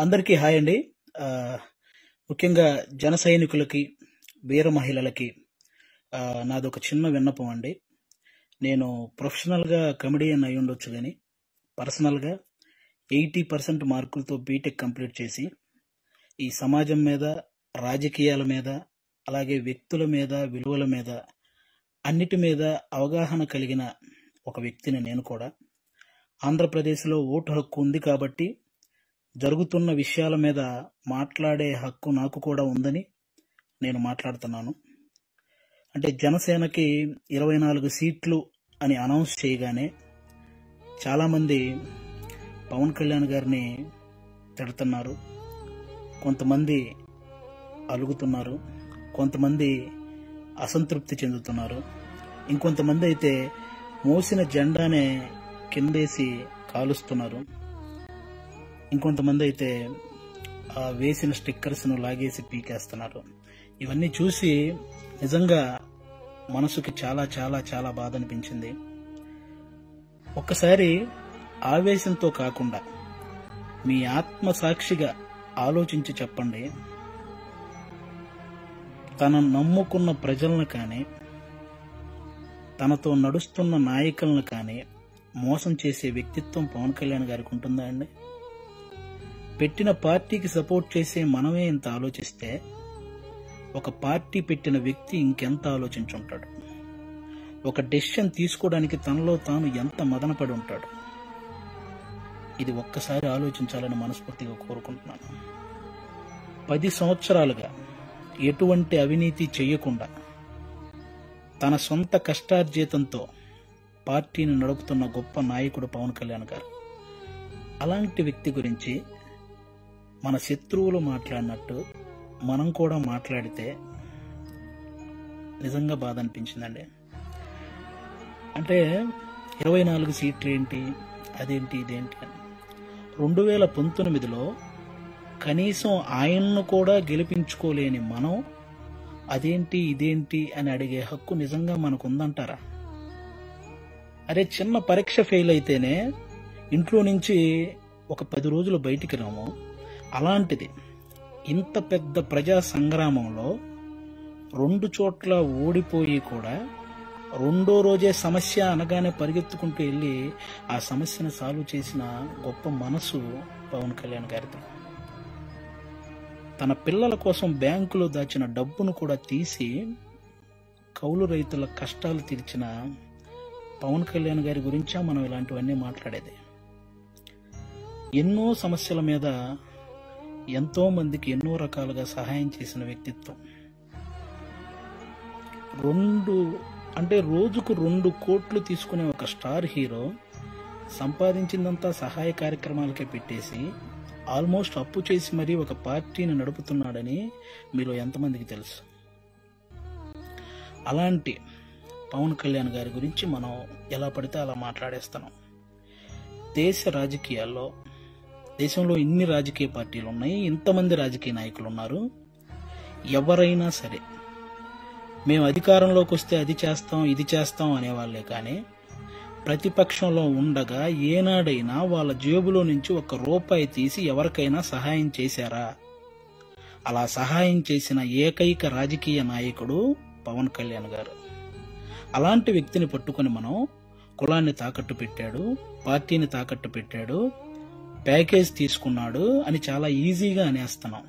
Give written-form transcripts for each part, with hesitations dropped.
అందరికీ హాయ్ అండి. ముఖ్యంగా జన సైనికులకి, వీర మహిళలకి నాదొక చిన్న విన్నపం అండి. నేను ప్రొఫెషనల్గా కమెడియన్ అయి ఉండొచ్చు, కానీ పర్సనల్గా 80% మార్కులతో బీటెక్ కంప్లీట్ చేసి ఈ సమాజం మీద, రాజకీయాల మీద, అలాగే వ్యక్తుల మీద, విలువల మీద, అన్నిటి మీద అవగాహన కలిగిన ఒక వ్యక్తిని నేను కూడా. ఆంధ్రప్రదేశ్లో ఓటు హక్కు ఉంది కాబట్టి జరుగుతున్న విషయాల మీద మాట్లాడే హక్కు నాకు కూడా ఉందని నేను మాట్లాడుతున్నాను. అంటే జనసేనకి 24 సీట్లు అని అనౌన్స్ చేయగానే చాలామంది పవన్ కళ్యాణ్ గారిని తిడుతున్నారు, కొంతమంది అలుగుతున్నారు, కొంతమంది అసంతృప్తి చెందుతున్నారు, ఇంకొంతమంది అయితే మోసిన జెండానే కిందేసి కాలుస్తున్నారు, ఇంకొంతమంది అయితే వేసిన స్టిక్కర్స్ను లాగేసి పీకేస్తున్నారు. ఇవన్నీ చూసి నిజంగా మనసుకి చాలా చాలా చాలా బాధ అనిపించింది. ఒక్కసారి ఆవేశంతో కాకుండా మీ ఆత్మసాక్షిగా ఆలోచించి చెప్పండి, తన నమ్ముకున్న ప్రజలను కానీ, తనతో నడుస్తున్న నాయకులను కానీ మోసం చేసే వ్యక్తిత్వం పవన్ కళ్యాణ్ గారికి ఉంటుందా అండి? పెట్టిన పార్టీకి సపోర్ట్ చేసే మనమే ఇంత ఆలోచిస్తే ఒక పార్టీ పెట్టిన వ్యక్తి ఇంకెంత ఆలోచించుంటాడు? ఒక డెసిషన్ తీసుకోవడానికి తనలో తాను ఎంత మదనపడి ఉంటాడు? ఇది ఒక్కసారి ఆలోచించాలని మనస్ఫూర్తిగా కోరుకుంటున్నాను. 10 సంవత్సరాలుగా ఎటువంటి అవినీతి చేయకుండా తన సొంత కష్టార్జితంతో పార్టీని నడుపుతున్న గొప్ప నాయకుడు పవన్ కళ్యాణ్ గారు. అలాంటి వ్యక్తి గురించి మన శత్రువులు మాట్లాడినట్టు మనం కూడా మాట్లాడితే నిజంగా బాధ అనిపించిందండి. అంటే 24 సీట్లు ఏంటి, అదేంటి, ఇదేంటి అని 2019లో కనీసం ఆయన్ను కూడా గెలిపించుకోలేని మనం అదేంటి ఇదేంటి అని అడిగే హక్కు నిజంగా మనకు ఉందంటారా? అరే, చిన్న పరీక్ష ఫెయిల్ అయితేనే ఇంట్లో నుంచి ఒక 10 రోజులు బయటికి రాము. అలాంటిది ఇంత పెద్ద ప్రజా సంగ్రామంలో 2 చోట్ల ఓడిపోయి కూడా రెండో రోజే సమస్య అనగానే పరిగెత్తుకుంటూ వెళ్ళి ఆ సమస్యను సాల్వ్ చేసిన గొప్ప మనసు పవన్ కళ్యాణ్ గారిది. తన పిల్లల కోసం బ్యాంకులో దాచిన డబ్బును కూడా తీసి కౌలు రైతుల కష్టాలు తీర్చిన పవన్ కళ్యాణ్ గారి గురించా మనం ఇలాంటివన్నీ మాట్లాడేది. ఎన్నో సమస్యల మీద ఎంతో మందికి ఎన్నో రకాలుగా సహాయం చేసిన వ్యక్తిత్వం. రోజుకు 2 కోట్లు తీసుకునే ఒక స్టార్ హీరో సంపాదించిందంతా సహాయ కార్యక్రమాలకే పెట్టేసి ఆల్మోస్ట్ అప్పు చేసి మరీ ఒక పార్టీని నడుపుతున్నాడని మీలో ఎంతమందికి తెలుసు? అలాంటి పవన్ కళ్యాణ్ గారి గురించి మనం ఎలా పడితే అలా మాట్లాడేస్తున్నాం. దేశంలో ఇన్ని రాజకీయ పార్టీలు ఉన్నాయి, ఇంతమంది రాజకీయ నాయకులు ఉన్నారు. ఎవరైనా సరే మేము అధికారంలోకి వస్తే అది చేస్తాం ఇది చేస్తాం అనేవాళ్లే కానీ ప్రతిపక్షంలో ఉండగా ఏనాడైనా వాళ్ళ జేబులో నుంచి 1 రూపాయి తీసి ఎవరికైనా సహాయం చేశారా? అలా సహాయం చేసిన ఏకైక రాజకీయ నాయకుడు పవన్ కళ్యాణ్ గారు. అలాంటి వ్యక్తిని పట్టుకొని మనం కులాన్ని తాకట్టు పెట్టాడు, పార్టీని తాకట్టు పెట్టాడు, ప్యాకేజ్ తీసుకున్నాడు అని చాలా ఈజీగా అనేస్తున్నాం.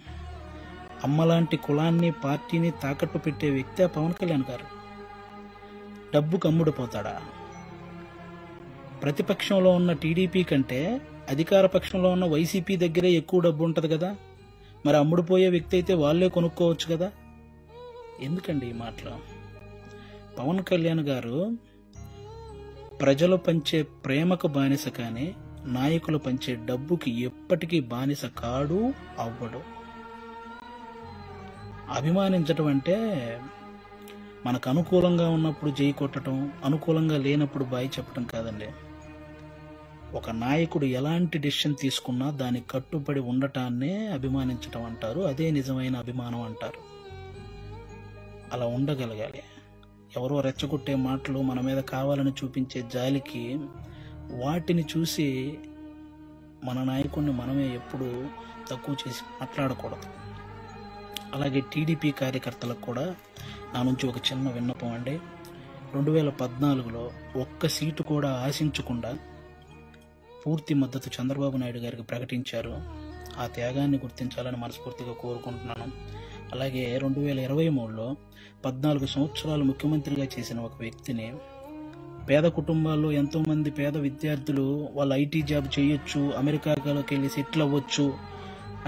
అమ్మలాంటి కులాన్ని, పార్టీని తాకట్టు పెట్టే వ్యక్తే పవన్ కళ్యాణ్ గారు. డబ్బుకు అమ్ముడుపోతాడా? ప్రతిపక్షంలో ఉన్న టీడీపీ కంటే అధికార పక్షంలో ఉన్న వైసీపీ దగ్గరే ఎక్కువ డబ్బు ఉంటుంది కదా, మరి అమ్ముడుపోయే వ్యక్తి అయితే వాళ్ళే కొనుక్కోవచ్చు కదా. ఎందుకండి ఈ మాటలు? పవన్ కళ్యాణ్ గారు ప్రజలు పంచే ప్రేమకు బానిస కానీ నాయకులు పంచే డబ్బుకి ఎప్పటికీ బానిస కాడు, అవ్వడు. అభిమానించటం అంటే మనకు అనుకూలంగా ఉన్నప్పుడు జై కొట్టడం, అనుకూలంగా లేనప్పుడు బాయ్ చెప్పడం కాదండి. ఒక నాయకుడు ఎలాంటి డెసిషన్ తీసుకున్నా దానికి కట్టుబడి ఉండటాన్నే అభిమానించటం అంటారు. అదే నిజమైన అభిమానం అంటారు. అలా ఉండగలగాలి. ఎవరో రెచ్చగొట్టే మాటలు, మన మీద కావాలని చూపించే జాలికి వాటిని చూసి మన నాయకుడిని మనమే ఎప్పుడు తక్కువ చేసి మాట్లాడకూడదు. అలాగే టీడీపీ కార్యకర్తలకు కూడా నా నుంచి ఒక చిన్న విన్నపం అండి. 2014లో ఒక్క సీటు కూడా ఆశించకుండా పూర్తి మద్దతు చంద్రబాబు నాయుడు గారికి ప్రకటించారు. ఆ త్యాగాన్ని గుర్తించాలని మనస్ఫూర్తిగా కోరుకుంటున్నాను. అలాగే 2023లో 14 సంవత్సరాలు ముఖ్యమంత్రిగా చేసిన ఒక వ్యక్తిని, పేద కుటుంబాల్లో ఎంతోమంది పేద విద్యార్థులు వాళ్ళు ఐటీ జాబ్ చేయొచ్చు, అమెరికాలోకి వెళ్ళి సెటిల్ అవ్వచ్చు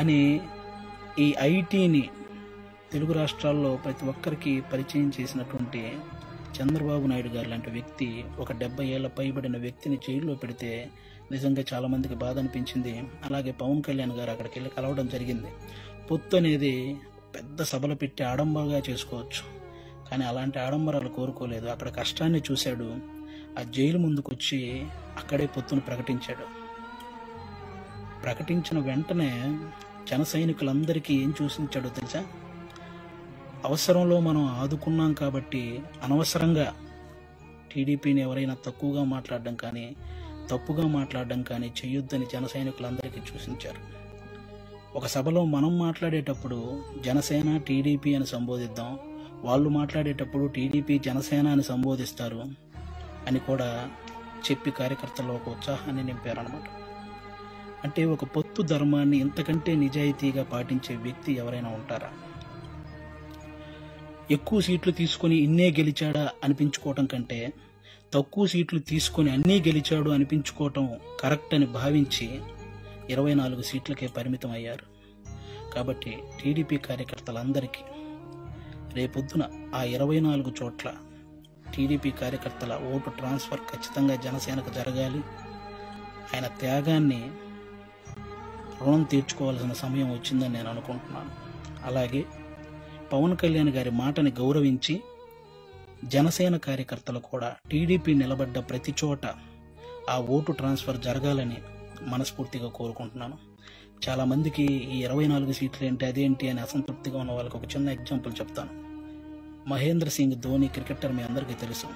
అని ఈ ఐటీని తెలుగు రాష్ట్రాల్లో ప్రతి ఒక్కరికి పరిచయం చేసినటువంటి చంద్రబాబు నాయుడు గారు లాంటి వ్యక్తి, ఒక 70 ఏళ్ల పైబడిన వ్యక్తిని జైల్లో పెడితే నిజంగా చాలా మందికి బాధ అనిపించింది. అలాగే పవన్ కళ్యాణ్ గారు అక్కడికి వెళ్ళి కలవడం జరిగింది. పొత్తు అనేది పెద్ద సభలు పెట్టి ఆడంబరంగా చేసుకోవచ్చు, కానీ అలాంటి ఆడంబరాలు కోరుకోలేదు. అక్కడ కష్టాన్ని చూశాడు. ఆ జైలు ముందుకు వచ్చి అక్కడే పొత్తును ప్రకటించాడు. ప్రకటించిన వెంటనే జన సైనికులందరికీ ఏం చూసించాడో తెలుసా? అవసరంలో మనం ఆదుకున్నాం కాబట్టి అనవసరంగా టీడీపీని ఎవరైనా తక్కువగా మాట్లాడడం కానీ తప్పుగా మాట్లాడడం కానీ చేయొద్దని జన సైనికులందరికీ సూచించారు. ఒక సభలో మనం మాట్లాడేటప్పుడు జనసేన టీడీపీ అని సంబోధిద్దాం, వాళ్ళు మాట్లాడేటప్పుడు టీడీపీ జనసేన అని సంబోధిస్తారు అని కూడా చెప్పి కార్యకర్తల్లో ఒక ఉత్సాహాన్ని నింపారనమాట. అంటే ఒక పొత్తు ధర్మాన్ని ఇంతకంటే నిజాయితీగా పాటించే వ్యక్తి ఎవరైనా ఉంటారా? ఎక్కువ సీట్లు తీసుకుని ఇన్నే గెలిచాడా అనిపించుకోవటం కంటే తక్కువ సీట్లు తీసుకుని అన్నీ గెలిచాడు అనిపించుకోవటం కరెక్ట్ అని భావించి 24 సీట్లకే పరిమితం అయ్యారు. కాబట్టి టీడీపీ కార్యకర్తలందరికీ రేపొద్దున ఆ 24 చోట్ల టీడీపీ కార్యకర్తల ఓటు ట్రాన్స్ఫర్ ఖచ్చితంగా జనసేనకు జరగాలి. ఆయన త్యాగాన్ని రుణం తీర్చుకోవాల్సిన సమయం వచ్చిందని నేను అనుకుంటున్నాను. అలాగే పవన్ కళ్యాణ్ గారి మాటని గౌరవించి జనసేన కార్యకర్తలు కూడా టీడీపీ నిలబడ్డ ప్రతి చోట ఆ ఓటు ట్రాన్స్ఫర్ జరగాలని మనస్ఫూర్తిగా కోరుకుంటున్నాను. చాలామందికి ఈ 24 సీట్లు ఏంటి అదేంటి అని అసంతృప్తిగా ఉన్న వాళ్ళకి ఒక చిన్న ఎగ్జాంపుల్ చెప్తాను. మహేంద్ర సింగ్ ధోని క్రికెటర్ మీ అందరికీ తెలుసు.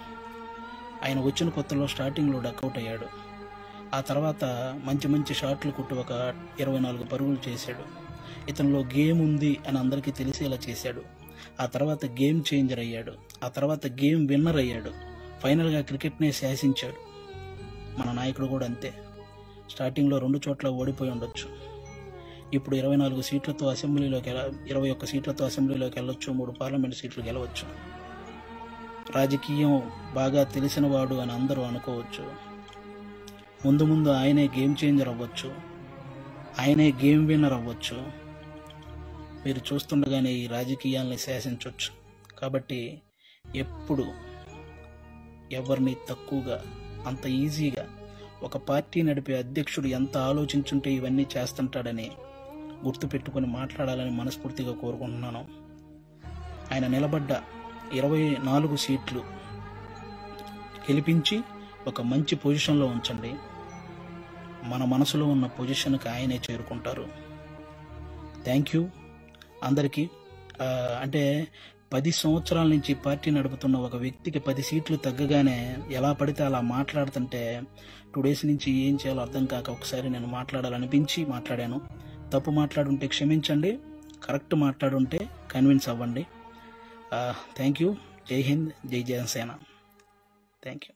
ఆయన వచ్చిన కొత్తలో స్టార్టింగ్లో డక్అవుట్ అయ్యాడు. ఆ తర్వాత మంచి షాట్లు కొట్టి ఒక 24 పరుగులు చేశాడు. ఇతనిలో గేమ్ ఉంది అని అందరికీ తెలిసేలా చేశాడు. ఆ తర్వాత గేమ్ చేంజర్ అయ్యాడు. ఆ తర్వాత గేమ్ విన్నర్ అయ్యాడు. ఫైనల్గా క్రికెట్నే శాసించాడు. మన నాయకుడు కూడా అంతే. స్టార్టింగ్లో 2 చోట్ల ఓడిపోయి ఉండొచ్చు. ఇప్పుడు 24 సీట్లతో అసెంబ్లీలోకి 21 సీట్లతో అసెంబ్లీలోకి వెళ్ళొచ్చు, 3 పార్లమెంట్ సీట్లు గెలవచ్చు. రాజకీయం బాగా తెలిసినవాడు అని అందరూ అనుకోవచ్చు. ముందు ఆయనే గేమ్ చేంజర్ అవ్వచ్చు, ఆయనే గేమ్ విన్నర్ అవ్వచ్చు. మీరు చూస్తుండగానే ఈ రాజకీయాల్ని శాసించవచ్చు. కాబట్టి ఎప్పుడు ఎవరిని తక్కువగా అంత ఈజీగా ఒక పార్టీ నడిపే అధ్యక్షుడు ఎంత ఆలోచించుంటే ఇవన్నీ చేస్తుంటాడని గుర్తుపెట్టుకుని మాట్లాడాలని మనస్ఫూర్తిగా కోరుకుంటున్నాను. ఆయన నిలబడ్డ 24 సీట్లు గెలిపించి ఒక మంచి పొజిషన్లో ఉంచండి. మన మనసులో ఉన్న పొజిషన్కి ఆయనే చేరుకుంటారు. థ్యాంక్ యూ అందరికీ. అంటే 10 సంవత్సరాల నుంచి పార్టీ నడుపుతున్న ఒక వ్యక్తికి 10 సీట్లు తగ్గగానే ఎలా పడితే అలా మాట్లాడుతుంటే 2 డేస్ నుంచి ఏం చేయాలో అర్థం కాక ఒకసారి నేను మాట్లాడాలనిపించి మాట్లాడాను. తప్పు మాట్లాడుంటే క్షమించండి, కరెక్ట్ మాట్లాడుంటే కన్విన్స్ అవ్వండి. Thank you. జై హింద్, జై జనసేన. Thank you.